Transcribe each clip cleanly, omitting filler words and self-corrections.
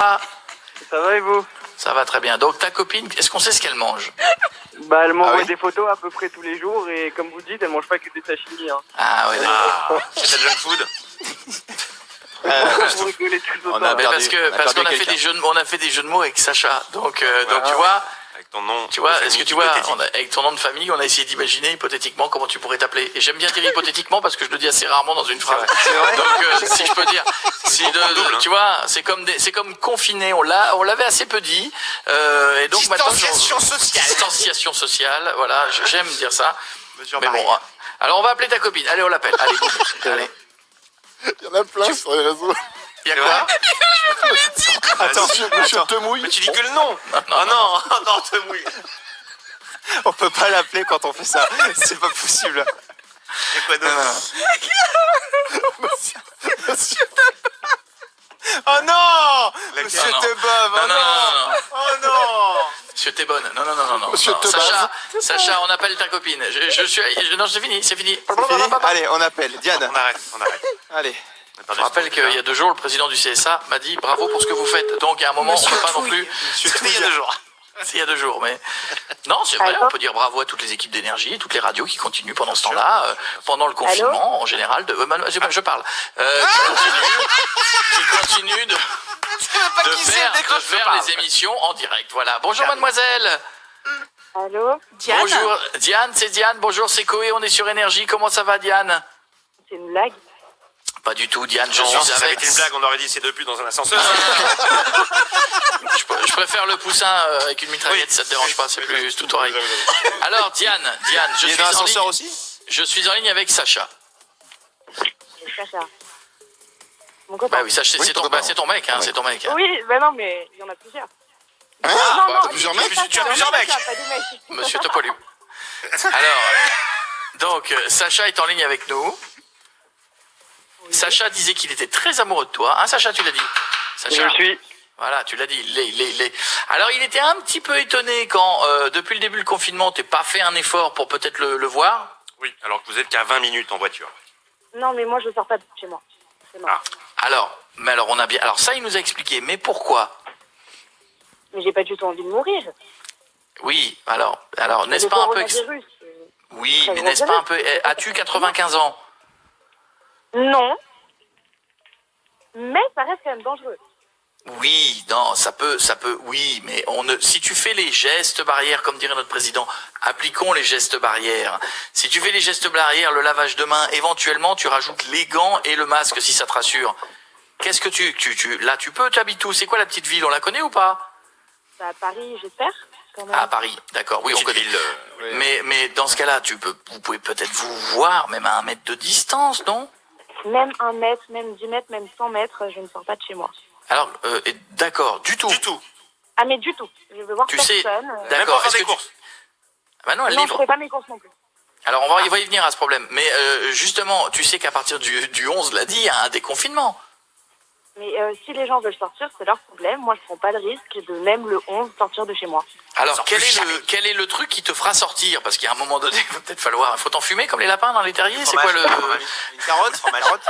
Ah, Ça va et vous? ça va très bien. Donc ta copine, est-ce qu'on sait ce qu'elle mange? Bah elle m'envoie oui des photos à peu près tous les jours et comme vous dites, elle mange pas que des sashimi. Hein. Ah oui, d'accord. C'est de la junk food. Vous rigolez tous On autant. a Mais perdu- parce que on a parce perdu qu'on a fait quelqu'un. des jeux de, on a fait des jeux de mots avec Sacha. Donc tu vois, Avec ton nom. tu vois, de est-ce que famille tu vois, hypothétique. avec ton nom de famille, on a essayé d'imaginer hypothétiquement comment tu pourrais t'appeler. Et j'aime bien dire hypothétiquement parce que je le dis assez rarement dans une phrase. Donc si je peux dire, si double, hein. tu vois, c'est comme confiné. On l'avait assez peu dit. Et donc Distanciation maintenant, sociale. distanciation sociale. Voilà, j'aime dire ça. Mesure Mais bon, barrière. alors on va appeler ta copine. Allez, on l'appelle. Allez, boum. Allez. Il y en a plein sur les réseaux. Il y a quoi? Attends, Monsieur Temouille. Mais tu dis que le nom. Oh non, non, te mouille. on peut pas l'appeler quand on fait ça. C'est pas possible. Il y a quoi d'autre? Oh non, Laquelle? Monsieur Non, non. Tebov, oh Non, non, non, non, non. Oh non. Monsieur t'es bonne. Non, non, non, non, non. Monsieur Non, Tebaz. Sacha, on appelle ta copine. Non, c'est fini, c'est fini. C'est fini Allez, on appelle Diane. On arrête, on arrête. Allez. Je rappelle qu'il y a 2 jours, le président du CSA m'a dit bravo pour ce que vous faites. Donc, à un moment, on ne peut pas non plus. Monsieur C'était il y a 2 jours. C'est il y a 2 jours, mais non, c'est vrai. On peut dire bravo à toutes les équipes d'énergie, toutes les radios qui continuent pendant ce temps-là, pendant le confinement en général. Je parle. Qui continuent de faire les émissions en direct. Voilà. Bonjour, mademoiselle. Allô? Diane. Bonjour, Diane. C'est Diane. Bonjour, c'est Coé. On est sur Énergie. Comment ça va, Diane? C'est une blague? Pas du tout, Diane. Je Non, suis si ça avait avec. été une blague, on aurait dit c'est deux putes dans un ascenseur. Je préfère le poussin avec une mitraillette, ça te dérange pas, c'est plus tout oreille. Alors Diane, je Il est suis dans en l'ascenseur ligne. aussi. Je suis en ligne avec Sacha. C'est Sacha. Mon copain. Bah oui, Sacha, Oui, c'est ton ton, copain. c'est ton mec, hein, c'est ton mec. Oui, bah non, mais il y en a plusieurs. Hein non, T'as plusieurs mecs Tu as plusieurs mecs. Pas des mecs. Monsieur Topolu. Alors, donc Sacha est en ligne avec nous. Sacha disait qu'il était très amoureux de toi. Hein, Sacha, tu l'as dit. Je Sacha. le suis. Voilà, tu l'as dit. Il est. Alors, il était un petit peu étonné quand, depuis le début du confinement, t'es pas fait un effort pour peut-être le voir. Oui, alors que vous êtes qu'à 20 minutes en voiture. Non, mais moi, je sors pas de chez moi. C'est mort. Ah. Alors, on a bien. Alors ça, il nous a expliqué. Mais pourquoi? Mais j'ai pas du tout envie de mourir. Oui. Alors, n'est-ce Le pas un peu coronavirus, Oui, très mais n'est-ce pas un peu... As-tu 95 ans? non. Mais ça reste quand même dangereux. Oui, non, ça peut, oui, mais si tu fais les gestes barrières, comme dirait notre président, appliquons les gestes barrières. Si tu fais les gestes barrières, le lavage de mains, éventuellement, tu rajoutes les gants et le masque si ça te rassure. Qu'est-ce que là, t'habites où? C'est quoi la petite ville? On la connaît ou pas? Bah, à Paris, j'espère. Quand même. Ah, Paris, d'accord, oui, on Petite connaît. ville, Mais dans ce cas-là, vous pouvez peut-être vous voir, même à 1 mètre de distance, non? Même 1 mètre, même 10 mètres, même 100 mètres, je ne sors pas de chez moi. Alors, d'accord, du tout. Du tout. Ah, mais du tout. Je veux voir Tu personne. sais, Même d'accord. pas faire Est-ce des que courses. Ah bah non, elle Non, je livre. fais pas mes courses non plus. Alors, on va y venir à ce problème. Mais justement, tu sais qu'à partir du 11 lundi, il y a un déconfinement. Mais si les gens veulent sortir, c'est leur problème. Moi, je prends pas le risque de même le 11 sortir de chez moi. Alors, Sors quel plus jamais. est le truc qui te fera sortir? Parce qu'à un moment donné, il va peut-être falloir... Faut t'en fumer comme les lapins dans les terriers? C'est quoi le... Une carotte, fromage rôti.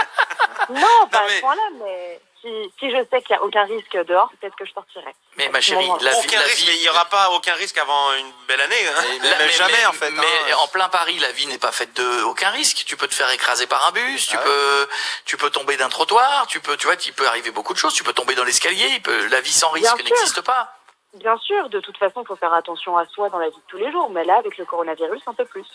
Non, pas à mais- ce point-là, mais si je sais qu'il n'y a aucun risque dehors, peut-être que je sortirai. Mais ma chérie, Moment. la vie... Aucun risque, mais il n'y aura pas aucun risque avant une belle année. Hein. Mais jamais en fait. Mais hein. en plein Paris, la vie n'est pas faite de aucun risque. Tu peux te faire écraser par un bus, tu peux tomber d'un trottoir, tu peux arriver beaucoup de choses. Tu peux tomber dans l'escalier. La vie sans risque Bien sûr. n'existe pas. Bien sûr, de toute façon, il faut faire attention à soi dans la vie de tous les jours, mais là, avec le coronavirus, un peu plus.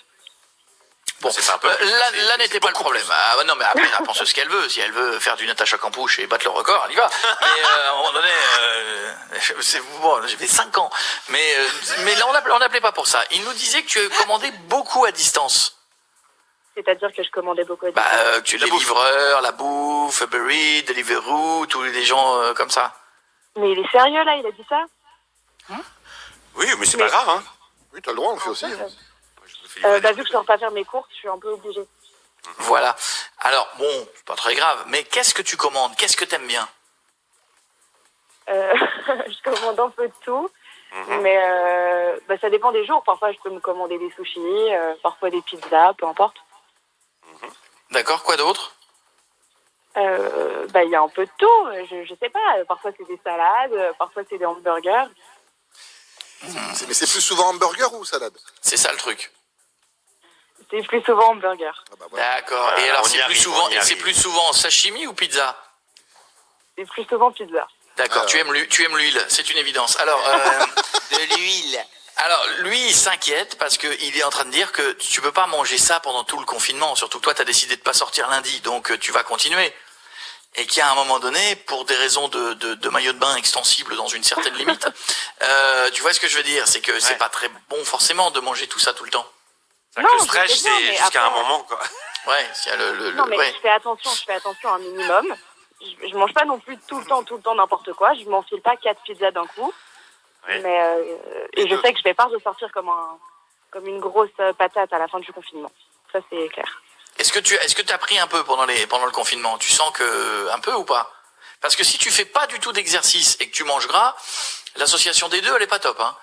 Bon, C'est un peu plus, là c'est n'était pas le problème. Ah, non, mais après, elle pense ce qu'elle veut. Si elle veut faire du Natacha Campouche et battre le record, elle y va. Mais à un moment donné, c'est bon, j'ai fait 5 ans. Mais là, on n'appelait pas pour ça. Il nous disait que tu commandais beaucoup à distance. C'est-à-dire que je commandais beaucoup à Bah, distance. tu La les bouffe. livreurs, la bouffe, Uber Eats, Deliveroo, tous les gens comme ça. Mais il est sérieux, là, il a dit ça? Oui, mais c'est pas grave. Hein. Oui, t'as le droit, on le fait aussi. Je vous fais livrer Bah, des vu que je sors pas faire mes courses, je suis un peu obligée. Voilà. Alors, bon, c'est pas très grave. Mais qu'est-ce que tu commandes? Qu'est-ce que t'aimes bien? Je commande un peu de tout, mais bah, ça dépend des jours. Parfois, je peux me commander des sushis, parfois des pizzas, peu importe. D'accord, quoi d'autre? Bah, il y a un peu de tout. Je sais pas. Parfois, c'est des salades. Parfois, c'est des hamburgers. Mais c'est plus souvent hamburger ou salade? C'est ça le truc. C'est plus souvent hamburger. Ah bah voilà. D'accord. Et alors on y c'est plus arrive, souvent, on y et c'est arrive. plus souvent sashimi ou pizza? C'est plus souvent pizza. D'accord. Ah. Tu aimes l'huile, c'est une évidence. Alors. De l'huile. Alors, lui, il s'inquiète parce qu'il est en train de dire que tu peux pas manger ça pendant tout le confinement. Surtout que toi, tu as décidé de pas sortir lundi, donc tu vas continuer. Et qu'il y a un moment donné, pour des raisons de maillot de bain extensible dans une certaine limite, tu vois ce que je veux dire? C'est que c'est pas très bon forcément de manger tout ça tout le temps. C'est-à-dire que le Non, stretch, je sais bien, c'est mais jusqu'à un après- moment, quoi. Ouais, s'il y a Non, mais ouais. je fais attention un minimum. Je mange pas non plus tout le temps n'importe quoi. Je m'enfile pas 4 pizzas d'un coup. Ouais. Mais et je sais que je vais pas ressortir comme une grosse patate à la fin du confinement. Ça, c'est clair. Est-ce que tu as pris un peu pendant le confinement? Tu sens que un peu ou pas? Parce que si tu fais pas du tout d'exercice et que tu manges gras, l'association des deux, elle est pas top, hein.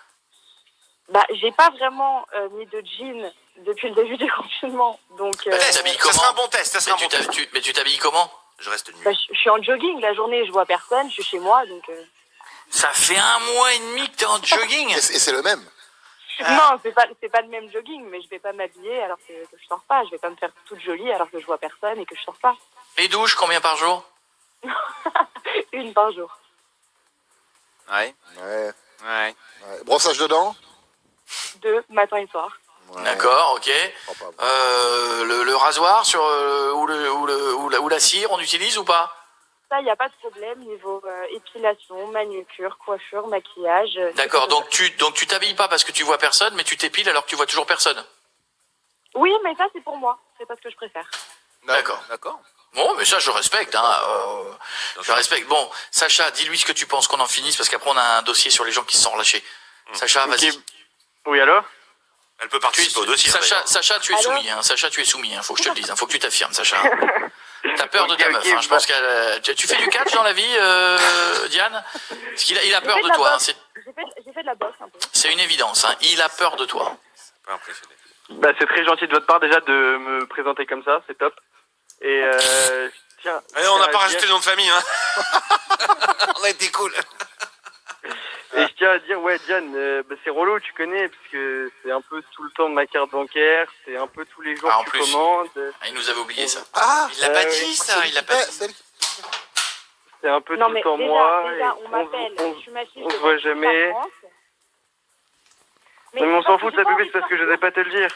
Bah, j'ai pas vraiment mis de jean depuis le début du confinement. Donc, Bah, tu t'habilles Ça comment? sera un bon test, ça sera un Mais bon test. mais tu t'habilles comment? Je reste nu. bah, je suis en jogging la journée, je vois personne, je suis chez moi. Donc, Ça fait 1 mois et demi que t'es en jogging. Et c'est le même. non, c'est pas le même jogging, mais je vais pas m'habiller alors que je sors pas. Je vais pas me faire toute jolie alors que je vois personne et que je sors pas. Les douches, combien par jour? Une par jour. Ouais. Ouais. Ouais. Ouais. Brossage de dents? 2 matin et soir. Ouais. D'accord, ok. Oh, pas bon. Le rasoir sur ou la cire, on utilise ou pas? Ça, il n'y a pas de problème niveau épilation, manucure, coiffure, maquillage. D'accord, donc tu t'habilles pas parce que tu vois personne, mais tu t'épiles alors que tu vois toujours personne. Oui, mais ça, c'est pour moi. C'est pas ce que je préfère. D'accord. D'accord. Bon, mais ça, je respecte, hein. Je respecte. Bon, Sacha, dis-lui ce que tu penses qu'on en finisse, parce qu'après, on a un dossier sur les gens qui se sont relâchés. Sacha, vas-y. Ok. Oui, alors Elle peut participer au dossier. d'ailleurs. Sacha, tu es Alors soumis, hein. Sacha, tu es soumis, hein. Faut que je te le dise, hein. Faut que tu t'affirmes, Sacha. T'as peur de ta Ok, meuf, ok, hein. Je pense tu fais du catch dans la vie, Diane? Parce qu'il a peur J'ai de fait de la toi, hein. boxe. J'ai fait de la boxe un peu. C'est une évidence, hein. Il a peur de toi. Pas impressionné. Bah, c'est très gentil de votre part déjà de me présenter comme ça, c'est top. Et tiens. Allez, on n'a pas tiens à rajouté le nom de famille, hein. On a été cool. Et je tiens à dire, ouais, Diane, bah, c'est relou, tu connais, parce que c'est un peu tout le temps de ma carte bancaire, c'est un peu tous les jours Ah, en que plus. tu commandes, Ah, il nous avait oublié ça. Ah, Il l'a pas ouais, dit, ça. Il l'a pas dit. c'est un peu Non, tout mais le temps déjà, moi. déjà, et on m'appelle, je m'affiche on se devant voit toute la jamais. France. Non, mais on s'en parce fout que de j'ai ça, pas bébé, envie c'est parce que de je n'osais pas te le dire.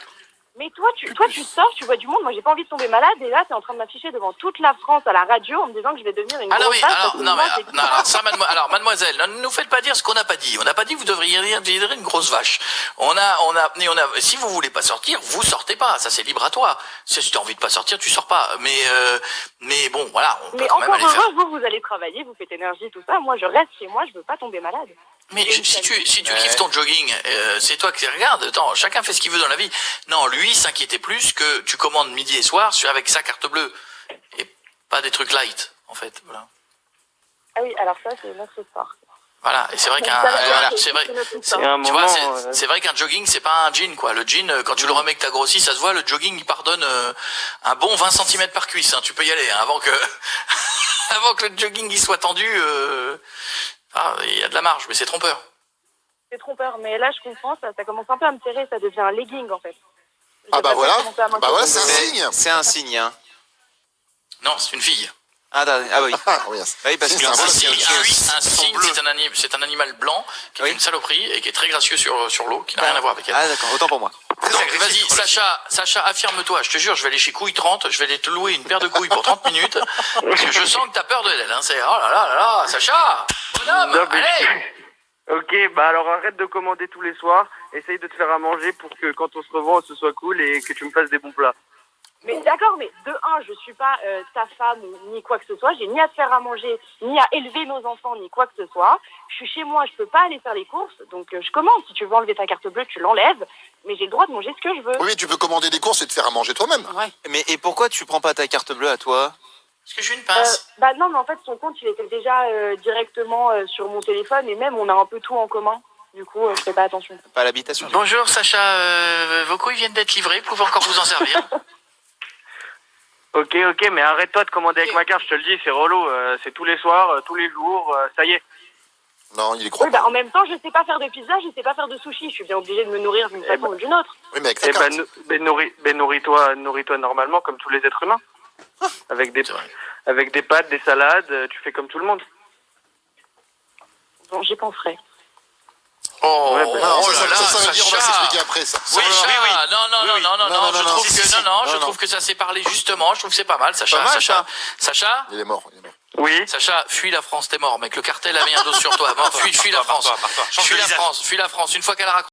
Mais toi, tu sors, tu vois du monde. Moi, j'ai pas envie de tomber malade. Et là, t'es en train de m'afficher devant toute la France à la radio en me disant que je vais devenir une Ah non, grosse mais, vache alors, parce que non, moi, mais, c'est non, alors, ça, mademoiselle, ne nous faites pas dire ce qu'on n'a pas dit. On n'a pas dit que vous devriez dire une grosse vache. Si vous voulez pas sortir, vous sortez pas. Ça, c'est libre à toi. Si tu as envie de pas sortir, tu sors pas. Mais bon, voilà, on peut Mais quand même encore aller faire. heureux, vous allez travailler, vous faites énergie, tout ça. Moi, je reste chez moi, je veux pas tomber malade. Mais Et si tu Ouais. kiffes ton jogging, c'est toi qui regarde. Attends, chacun fait ce qu'il veut dans la vie. Non, lui s'inquiétait plus que tu commandes midi et soir avec sa carte bleue et pas des trucs light, en fait. Voilà. Ah oui, alors ça, c'est notre histoire. Voilà. Et c'est vrai qu'un, Voilà, c'est vrai. notre Et histoire. à un Tu moment, vois, c'est vrai qu'un jogging, c'est pas un jean, quoi. Le jean, quand tu le remets que t'as grossi, ça se voit, le jogging, il pardonne un bon 20 cm par cuisse. Hein. Tu peux y aller, hein, avant que avant que le jogging il soit tendu. Il y a de la marge, mais c'est trompeur. C'est trompeur, mais là, je comprends, ça commence un peu à me serrer, ça devient un legging, en fait. Ah bah voilà, commencer à bah voilà, c'est un m'inquiéter. signe. C'est un signe, hein. Non, c'est une fille. Ah, oui. Ah oui, Oui, parce c'est que un Un symbole, cygne, c'est quelque chose. un cygne, c'est un animal blanc qui Oui. est une saloperie et qui est très gracieux sur l'eau, qui n'a rien à voir avec elle. Ah, d'accord, autant pour moi. Donc vas-y, Sacha, affirme-toi. Je te jure, je vais aller chez Couille 30, je vais aller te louer une paire de couilles pour 30 minutes, parce que je sens que t'as peur de elle. Hein. C'est oh là là là là, Sacha, bonhomme, Non, mais- allez. Ok, bah alors arrête de commander tous les soirs, essaye de te faire à manger pour que quand on se revoit, ce soit cool et que tu me fasses des bons plats. Mais d'accord, mais de un, je suis pas ta femme ni quoi que ce soit. J'ai ni à te faire à manger, ni à élever nos enfants, ni quoi que ce soit. Je suis chez moi, je peux pas aller faire les courses, donc je commande. Si tu veux enlever ta carte bleue, tu l'enlèves. Mais j'ai le droit de manger ce que je veux. Oui, mais tu peux commander des courses et te faire à manger toi-même. Ouais. Mais et pourquoi tu prends pas ta carte bleue à toi? Est-ce que j'ai une pince? Bah non, mais en fait, son compte, il était déjà directement sur mon téléphone et même, on a un peu tout en commun. Du coup, je fais pas attention. Pas à l'habitation. Bonjour Sacha, vos couilles viennent d'être livrées, vous pouvez encore vous en servir. Ok, mais arrête-toi de commander avec ma carte, je te le dis, c'est relou. C'est tous les soirs, tous les jours, ça y est. Non, il est croit Oui, bah, pas. en même temps, je sais pas faire de pizza, je sais pas faire de sushi. Je suis bien obligée de me nourrir d'une façon ou d'une autre. Oui, mais avec ta Eh carte. nourris-toi normalement comme tous les êtres humains. Avec des pâtes, des salades, tu fais comme tout le monde. Bon, j'y penserai. Oh, Ouais, bah, Non, oh ça là là, veut dire, on va Sacha. s'expliquer après ça. Sacha, non, je trouve que non, je trouve que ça s'est parlé justement, je trouve que c'est pas mal, Sacha, Pas mal, Sacha, ça. Sacha, Il est mort. Oui. Sacha, fuis la France, t'es mort, mec, le cartel a mis un dos sur toi, fuis la France, Pars-toi. Change de visage. fuis la France, une fois qu'elle a raccroché